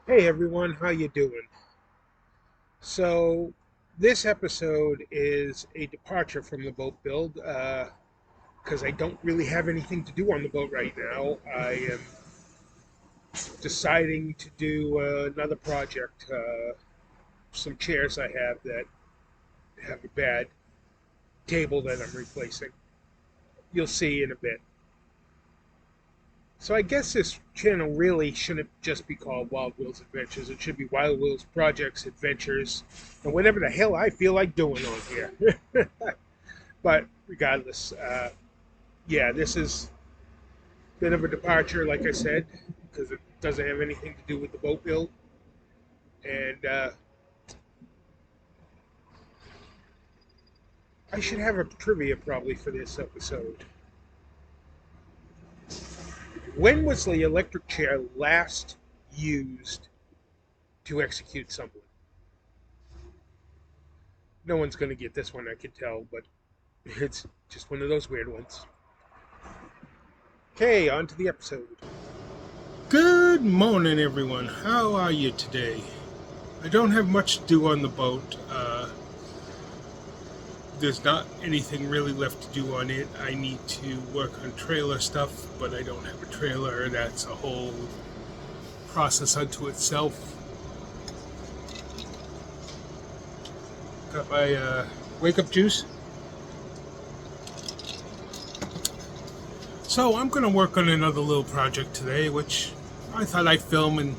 Hey everyone, how you doing? So this episode is a departure from the boat build because I don't really have anything to do on the boat right now. I am deciding to do another project. Some chairs I have that have a bad table that I'm replacing. You'll see in a bit. So I guess this channel really shouldn't just be called Wild Will's Adventures. It should be Wild Will's Projects, Adventures, and whatever the hell I feel like doing on here. But regardless, yeah, this is a bit of a departure, like I said, because it doesn't have anything to do with the boat build. And I should have a trivia probably for this episode. When was the electric chair last used to execute someone? No one's going to get this one, I can tell, but it's just one of those weird ones. Okay, on to the episode. Good morning, everyone. How are you today? I don't have much to do on the boat. There's not anything really left to do on it. I need to work on trailer stuff, but I don't have a trailer. That's a whole process unto itself. Got my wake up juice. So I'm going to work on another little project today, which I thought I'd film and,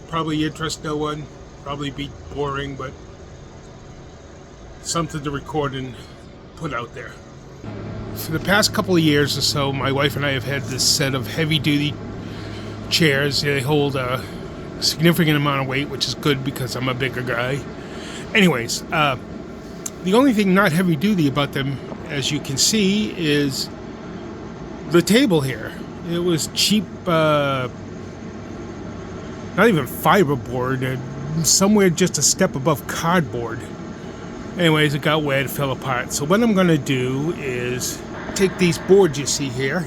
probably interest no one, probably be boring, but something to record and put out there. For the past couple of years or so, my wife and I have had this set of heavy-duty chairs. They hold a significant amount of weight, which is good because I'm a bigger guy. Anyways, the only thing not heavy-duty about them, as you can see, is the table here. It was cheap, not even fiberboard, somewhere just a step above cardboard. Anyways, it got wet, it fell apart. So what I'm going to do is take these boards you see here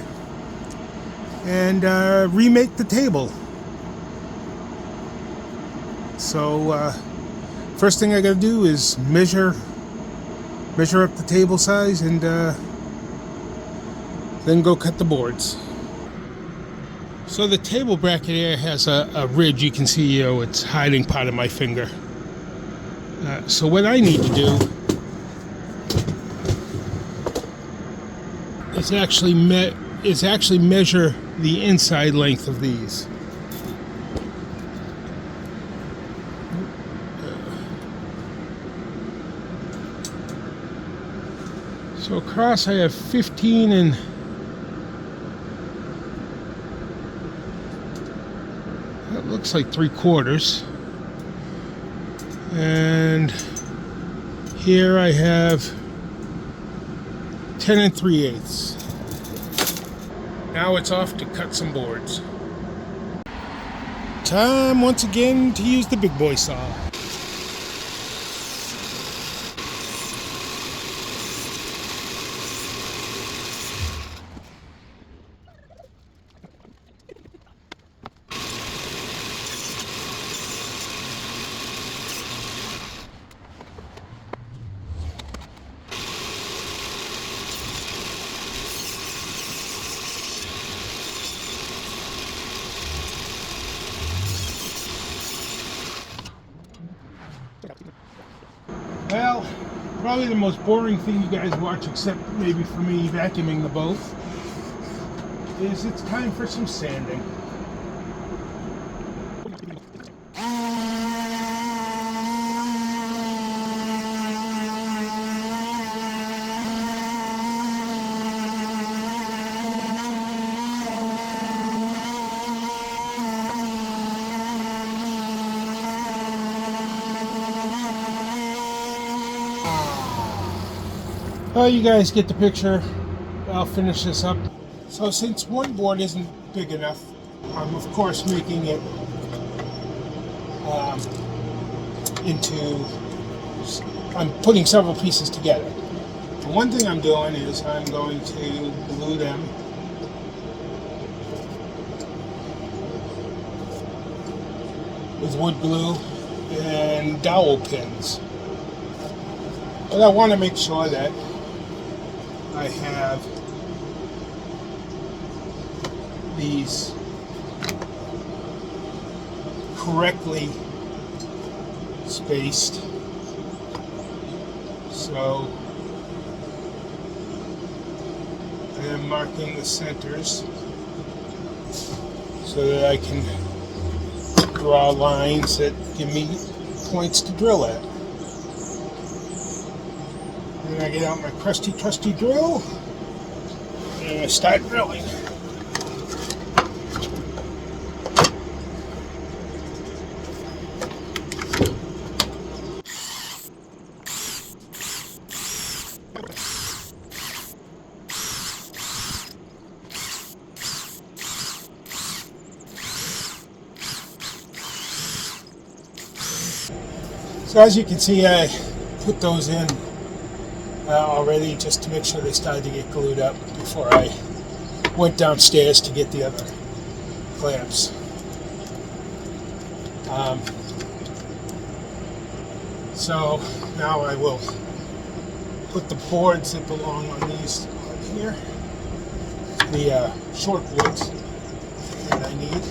and remake the table. So first thing I got to do is measure up the table size and then go cut the boards. So the table bracket here has a ridge. You can see, it's hiding part of my finger. So what I need to do is actually measure the inside length of these. So across I have 15 and that looks like 3/4. And here I have 10 3/8. Now it's off to cut some boards. Time once again to use the big boy saw. Well, probably the most boring thing you guys watch, except maybe for me vacuuming the boat, is it's time for some sanding. Well, you guys get the picture. I'll finish this up. So since one board isn't big enough, I'm of course making it I'm putting several pieces together. The one thing I'm doing is I'm going to glue them with wood glue and dowel pins. But I want to make sure that I have these correctly spaced. So I am marking the centers so that I can draw lines that give me points to drill at. Then I get out my crusty, trusty drill and I start drilling. So as you can see, I put those in already just to make sure they started to get glued up before I went downstairs to get the other clamps. So now I will put the boards that belong on these on here, the short boards that I need.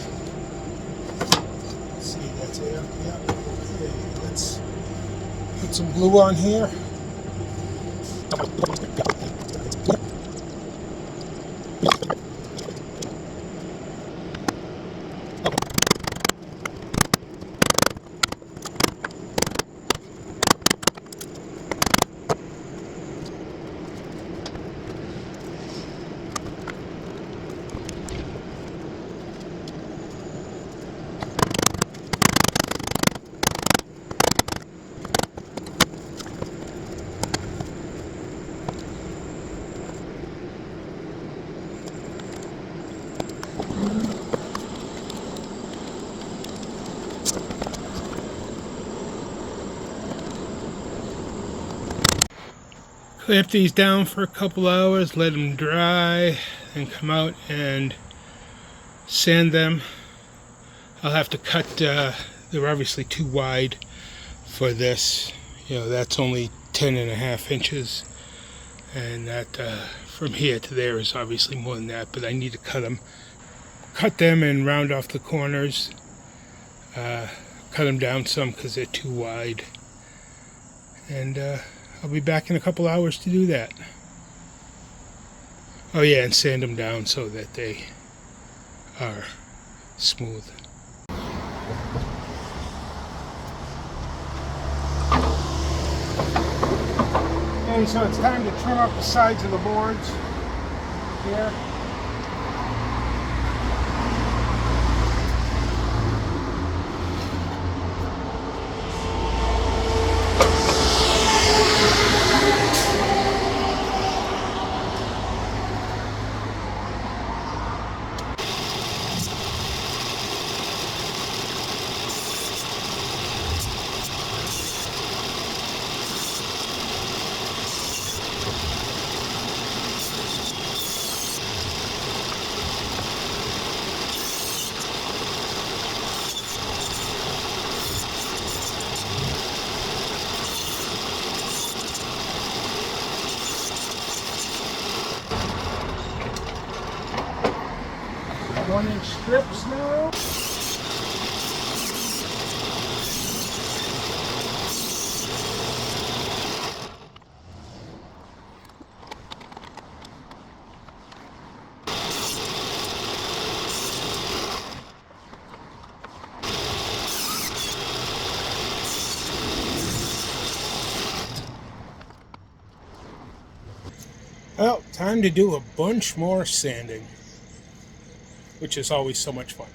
Let's see, that's it. Yeah. Okay, let's put some glue on here. Clamp these down for a couple hours, let them dry, and come out and sand them. I'll have to cut, they're obviously too wide for this. You know, that's only 10.5 inches. And that from here to there is obviously more than that, but I need to cut them and round off the corners. Cut them down some because they're too wide. And I'll be back in a couple hours to do that. Oh yeah, and sand them down so that they are smooth. Okay, so it's time to trim up the sides of the boards here. One-inch strips now. Well, time to do a bunch more sanding, which is always so much fun.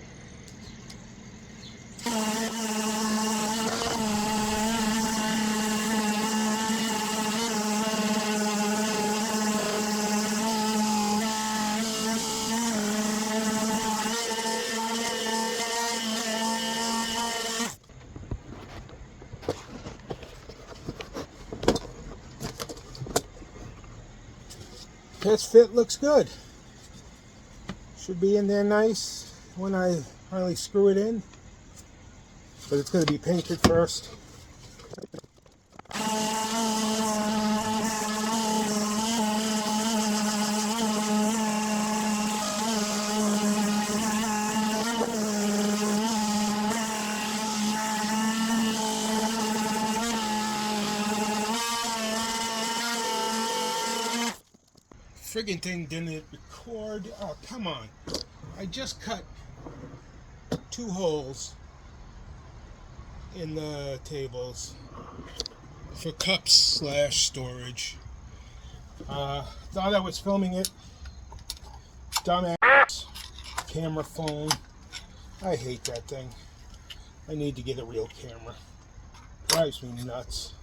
This fit looks good. Should be in there nice when I finally screw it in. but it's going to be painted first. Friggin' thing didn't record. Oh, come on. I just cut 2 holes in the tables for cups / storage. Thought I was filming it. Dumbass camera phone. I hate that thing. I need to get a real camera. Drives me nuts.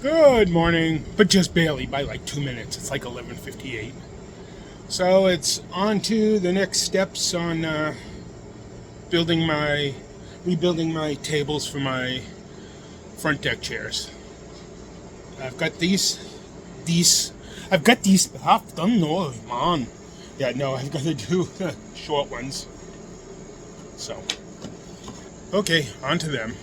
Good morning, but just barely by like 2 minutes. It's like 11:58. So it's on to the next steps on rebuilding my tables for my front deck chairs. I've got these. I've got these. I've done no, man. Yeah, no, I've got to do the short ones. So, okay, on to them.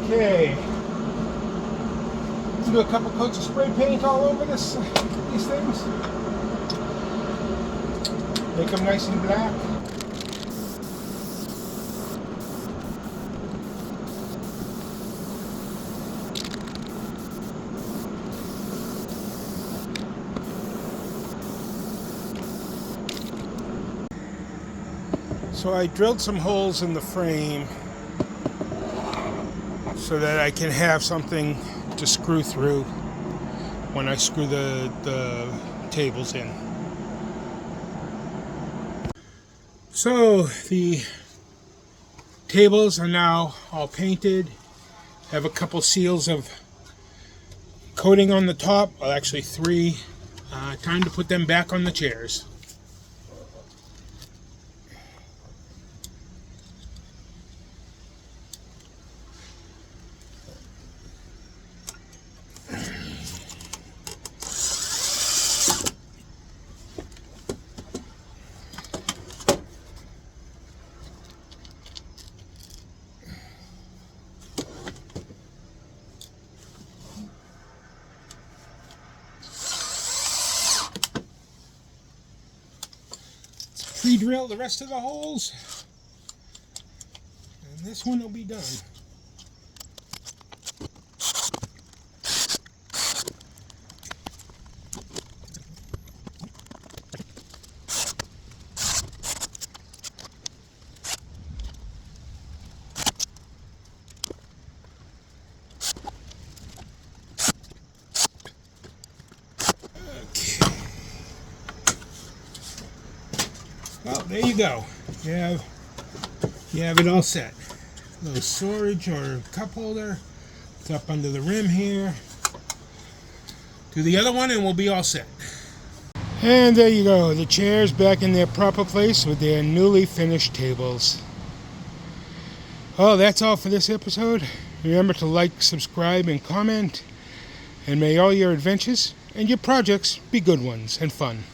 Okay. Let's do a couple coats of spray paint all over these things. Make them nice and black. So I drilled some holes in the frame so that I can have something to screw through when I screw the tables in. So the tables are now all painted. Have a couple seals of coating on the top, well actually 3. Time to put them back on the chairs. re-drill the rest of the holes, and this one will be done. Well, there you go. You have it all set. A little storage or cup holder. It's up under the rim here. Do the other one and we'll be all set. And there you go. The chairs back in their proper place with their newly finished tables. Well, that's all for this episode. Remember to like, subscribe, and comment. And may all your adventures and your projects be good ones and fun.